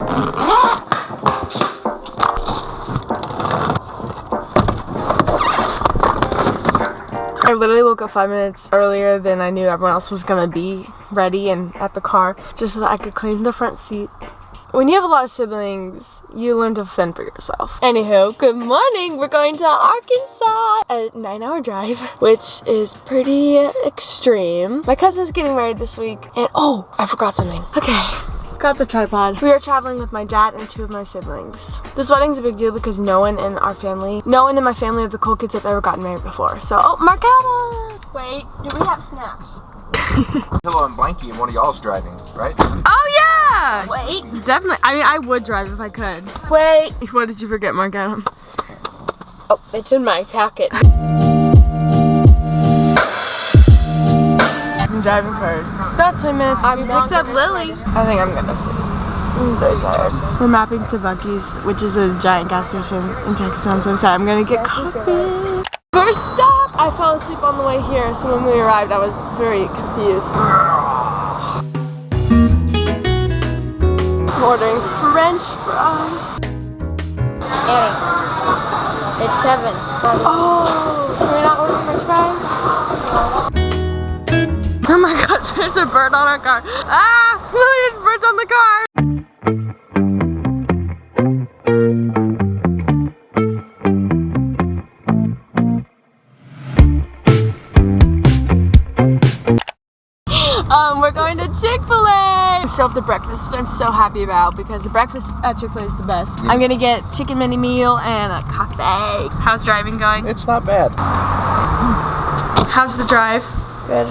I literally woke up 5 minutes earlier than I knew everyone else was gonna be ready and at the car, just so that I could claim the front seat. When you have a lot of siblings, you learn to fend for yourself. Anywho, good morning. We're going to Arkansas. A 9-hour drive, which is pretty extreme. My cousin's getting married this week, and oh, I forgot something. Okay. Got the tripod. We are traveling with my dad and 2 of my siblings. This wedding's a big deal because no one in my family of the Cole kids have ever gotten married before. So, oh, Marcella! Wait, do we have snacks? Pillow and blankie and one of y'all's driving, right? Oh yeah! Wait. Definitely. I mean, I would drive if I could. Wait. What did you forget, Marcella? Oh, it's in my pocket. I'm driving for about 20 minutes. We picked up Lily. I think I'm gonna sleep. I'm very tired. We're mapping to Buc-ee's, which is a giant gas station in Texas. I'm so excited. I'm gonna get coffee. First stop! I fell asleep on the way here, so when we arrived, I was very confused. I'm ordering French fries. Annie, it's 7. Oh! Can we not order French fries? Oh my god, there's a bird on our car. Ah! Lily, there's birds on the car! We're going to Chick-fil-A! We still have the breakfast, which I'm so happy about because the breakfast at Chick-fil-A is the best. I'm gonna get chicken mini meal and a coffee. How's driving going? It's not bad. How's the drive? Good.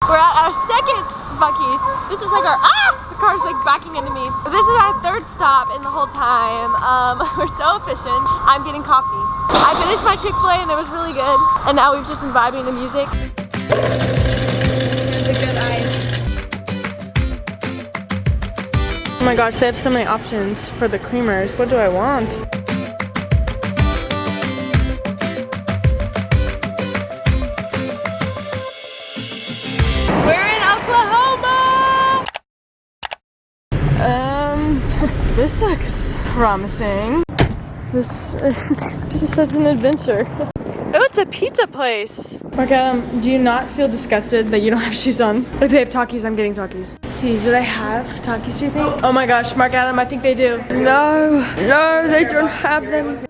We're at our second Buc-ee's. This is like our, the car's like backing into me. But this is our 3rd stop in the whole time. We're so efficient. I'm getting coffee. I finished my Chick-fil-A and it was really good. And now we've just been vibing to music. The good eyes. Oh my gosh, they have so many options for the creamers. What do I want? This looks promising. This is such an adventure. Oh, it's a pizza place. Mark Adam, do you not feel disgusted that you don't have shoes on? If they have Takis, I'm getting Takis. Let's see, do they have Takis, do you think? Oh my gosh, Mark Adam, I think they do. No, they don't have them.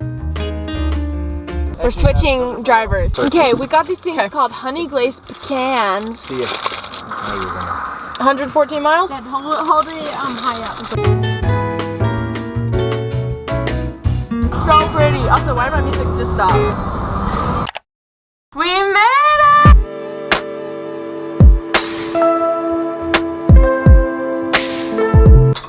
We're switching drivers. Okay, we got these things called honey glazed pecans. See ya. Oh, you're gonna... 114 miles? Good. Hold it high up. So pretty. Also, why did my music just stop? We made it!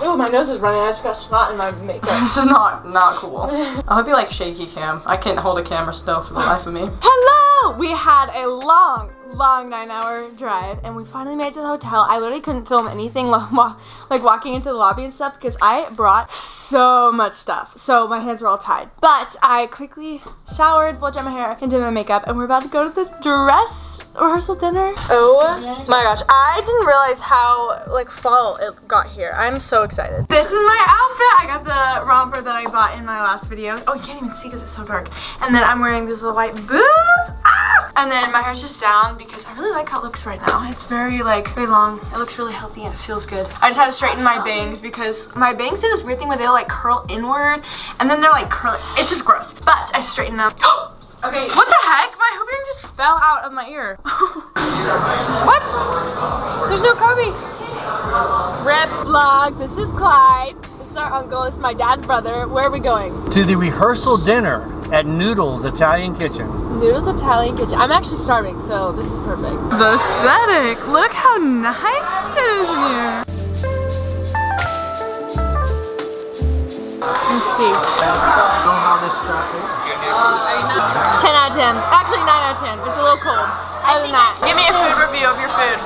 Oh, my nose is running. I just got snot in my makeup. This is not cool. I hope you like shaky cam. I can't hold a camera still for the life of me. Hello! We had a long 9-hour drive and we finally made it to the hotel. I literally couldn't film anything like walking into the lobby and stuff because I brought so much stuff. So my hands were all tied. But I quickly showered, blow dried my hair, and did my makeup, and we're about to go to the dress rehearsal dinner. Oh my gosh. I didn't realize how like fall it got here. I'm so excited. This is my outfit. I got the romper that I bought in my last video. Oh, you can't even see because it's so dark. And then I'm wearing these little white boots. And then my hair's just down because I really like how it looks right now. It's very long. It looks really healthy and it feels good. I just had to straighten my bangs because my bangs do this weird thing where they like curl inward and then they're like curly. It's just gross. But I straightened them. Okay. What the heck? My hoop earring just fell out of my ear. What? There's no Kobe. Rip vlog. This is Clyde. This is our uncle. This is my dad's brother. Where are we going? To the rehearsal dinner at Noodles Italian Kitchen. Noodles Italian Kitchen. I'm actually starving, so this is perfect. The aesthetic. Look how nice it is here. Let's see. Know how this stuff is? 10 out of 10. Actually, 9 out of 10. It's a little cold. Other than that, give me a food review of your food.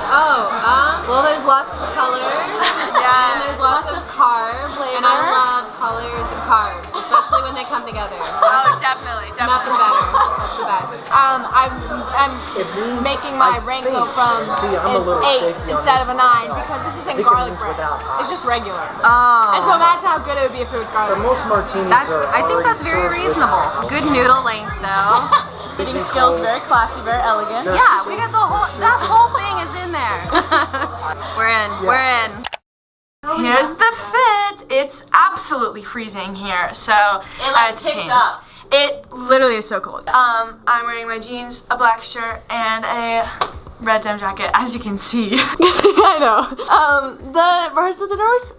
Well, there's lots of colors. Yeah. And there's lots of carbs. And I love colors and carbs. especially when they come together. Oh, definitely. Nothing better. That's the best. I'm making my rank go from an 8 instead of a 9 because this isn't garlic bread. It's just regular. And so imagine how good it would be if it was garlic. Most martinis I think that's very reasonable. Good noodle length though. Eating skills, very classy, very elegant. Yeah, we got that whole thing is in there. We're in. We're in. Here's the fit. It's absolutely freezing here, so I had to change. It literally is so cold. I'm wearing my jeans, a black shirt, and a red denim jacket, as you can see. I know. The rehearsal dinner was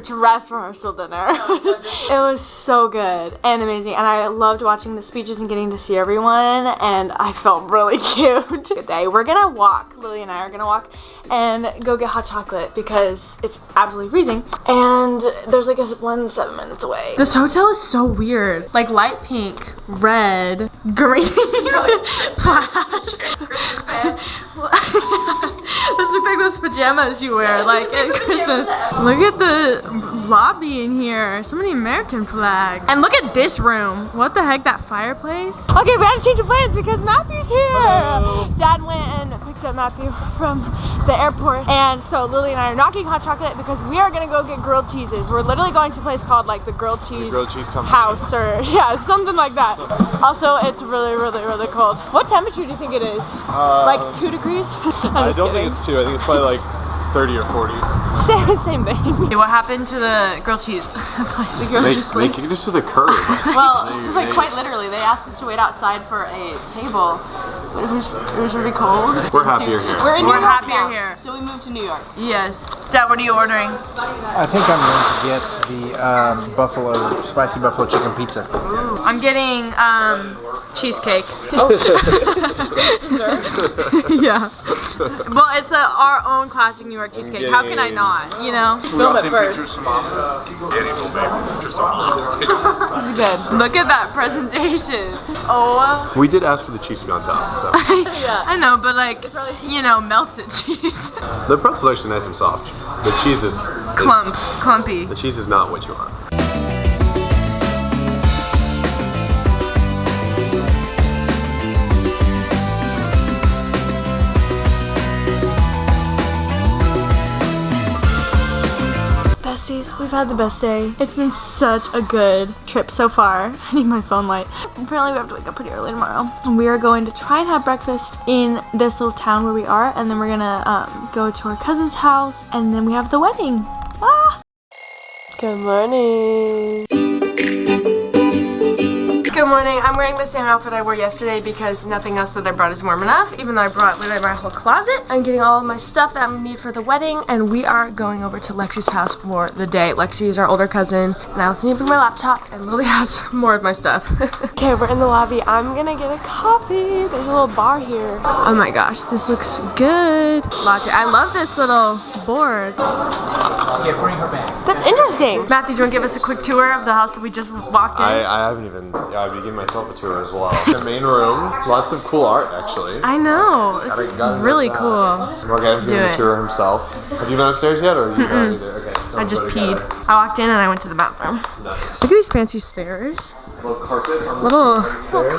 dress rehearsal dinner. It was so good and amazing, and I loved watching the speeches and getting to see everyone, and I felt really cute. Good day. We're gonna walk, Lily and I are gonna walk and go get hot chocolate because it's absolutely freezing, and there's like a 7 minutes away. This hotel is so weird. Like light pink, red, green, flash. This looks like those pajamas you wear like at Christmas. Look at the lobby in here. So many American flags. And look at this room. What the heck, that fireplace? Okay, we had to change of plans because Matthew's here. Hello. Dad went and picked up Matthew from the airport, and so Lily and I are not getting hot chocolate because we are gonna go get grilled cheeses. We're literally going to a place called like the grilled cheese house, or yeah, something like that. Also, it's really, really, really cold. What temperature do you think it is? Like 2 degrees? I don't think it's 2. I think it's probably like 30 or 40. Same thing. What happened to the grilled cheese place? The grilled cheese place? They kicked us to the curb. Well, like quite literally, they asked us to wait outside for a table. But it was really cold. We're happier here. We're in New York happier now, here. So we moved to New York. Yes. Dad, what are you ordering? I think I'm going to get the spicy buffalo chicken pizza. Ooh, I'm getting cheesecake. Yeah. Well, it's our own classic New York cheesecake. How can I not? You know. Film it first. This is good. Look at that presentation. Oh. We did ask for the cheese to be on top, so. I know, but like, you know, melted cheese. The pretzel's actually nice and soft. The cheese is Clumpy. The cheese is not what you want. Besties, we've had the best day. It's been such a good trip so far. I need my phone light. Apparently we have to wake up pretty early tomorrow. And we are going to try and have breakfast in this little town where we are, and then we're gonna go to our cousin's house, and then we have the wedding. Ah! Good morning. Good morning. I'm wearing the same outfit I wore yesterday because nothing else that I brought is warm enough, even though I brought literally my whole closet. I'm getting all of my stuff that I need for the wedding, and we are going over to Lexi's house for the day. Lexi is our older cousin, and I also need to bring my laptop, and Lily has more of my stuff. Okay, we're in the lobby. I'm gonna get a coffee. There's a little bar here. Oh my gosh, this looks good. Latte. I love this little board. Yeah, bring her back. That's interesting. Matthew, do you want to give us a quick tour of the house that we just walked in? I haven't even. I'll be giving myself a tour as well. The main room, lots of cool art actually. I know. This is really cool. Morgan's doing a tour himself. Have you been upstairs yet, or are you not either? Okay. I just peed. I walked in and I went to the bathroom. Look at these fancy stairs. Little carpet. Little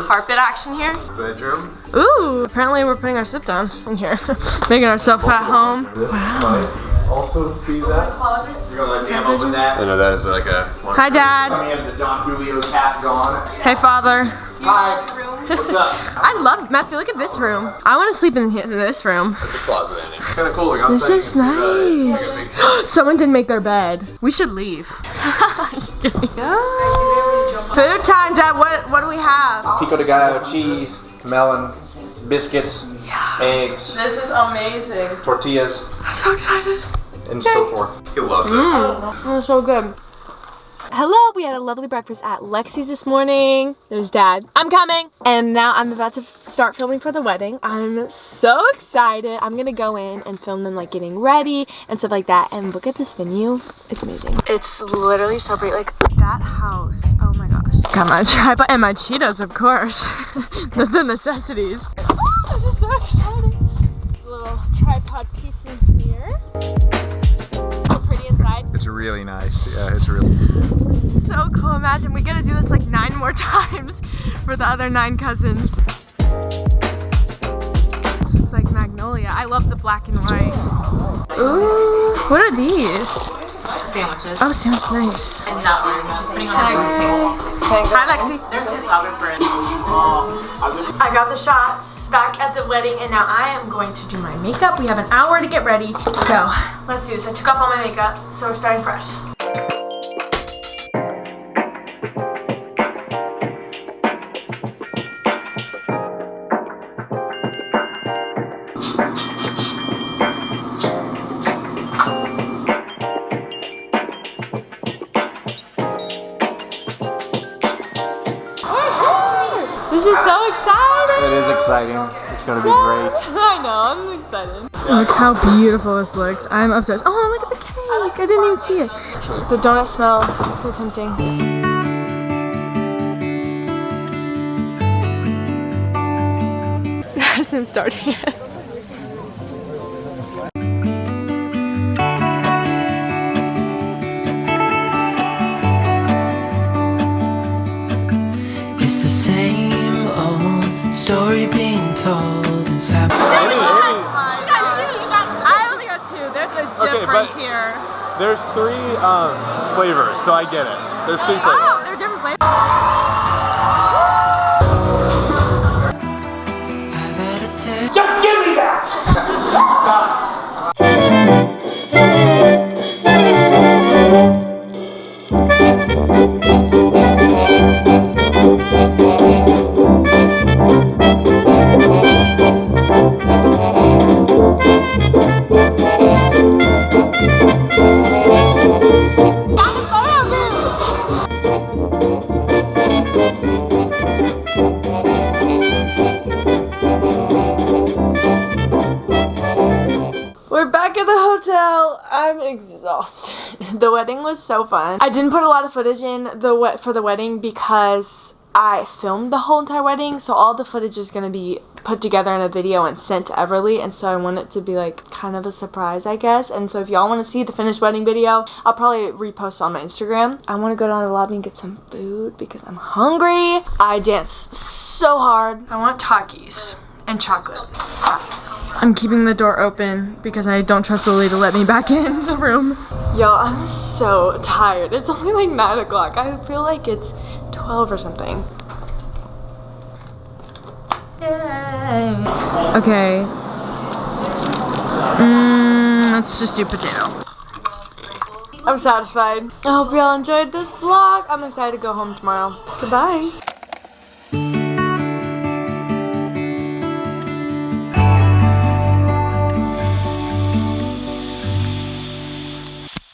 carpet action here. Bedroom. Ooh, apparently we're putting our sit down in here. Making ourselves at home. Wow. Also be that. You're gonna let me open that? I know that is like a. Hi, Dad. We have the Don Julio's hat gone. Hey, Father. Hi. What's up? I love Matthew. Look at this room. I want to sleep in this room. It's a closet ending. It's kind of cool. Like, This is nice. Someone didn't make their bed. We should leave. Just kidding. Food time, Dad. What do we have? Pico de gallo, cheese, melon, biscuits, eggs, This is amazing. tortillas, I'm so excited. and so forth. He loves it. It's so good. Hello, we had a lovely breakfast at Lexi's this morning. There's Dad. I'm coming. And now I'm about to start filming for the wedding. I'm so excited. I'm gonna go in and film them like getting ready and stuff like that. And look at this venue. It's amazing. It's literally so pretty. Like that house. Oh my gosh. Got my tripod and my Cheetos, of course. the necessities. Oh, this is so exciting. Little tripod piece in here. So pretty inside. It's really nice. Yeah, it's really. This is so cool. Imagine we get to do this like 9 more times for the other 9 cousins. It's like Magnolia. I love the black and white. Ooh, what are these? Sandwiches. Oh, sandwich, nice. And that one. She's putting on her table. Hi, Lexi. There's a photographer in I got the shots back at the wedding, and now I am going to do my makeup. We have an hour to get ready, so let's do this. I took off all my makeup, so we're starting fresh. This is so exciting! It is exciting. It's gonna be great. I know, I'm excited. Look how beautiful this looks. I'm obsessed. Oh, look at the cake! I didn't even see it. The donut smell is so tempting. It hasn't started yet. Story being told inside. I only got 2. There's a difference here. There's 3 flavors, so I get it. There's 3 flavors. Oh, they're different flavors. Just give me that! We're back at the hotel. I'm exhausted. The wedding was so fun. I didn't put a lot of footage in for the wedding because I filmed the whole entire wedding, so all the footage is gonna be put together in a video and sent to Everly, and so I want it to be like kind of a surprise, I guess. And so if y'all want to see the finished wedding video, I'll probably repost on my Instagram. I want to go down to the lobby and get some food because I'm hungry. I danced so hard. I want Takis and chocolate. I'm keeping the door open because I don't trust Lily to let me back in the room. Y'all, I'm so tired. It's only like 9 o'clock. I feel like it's 12 or something. Yay. Okay. Let's just do potato. I'm satisfied. I hope y'all enjoyed this vlog. I'm excited to go home tomorrow. Goodbye.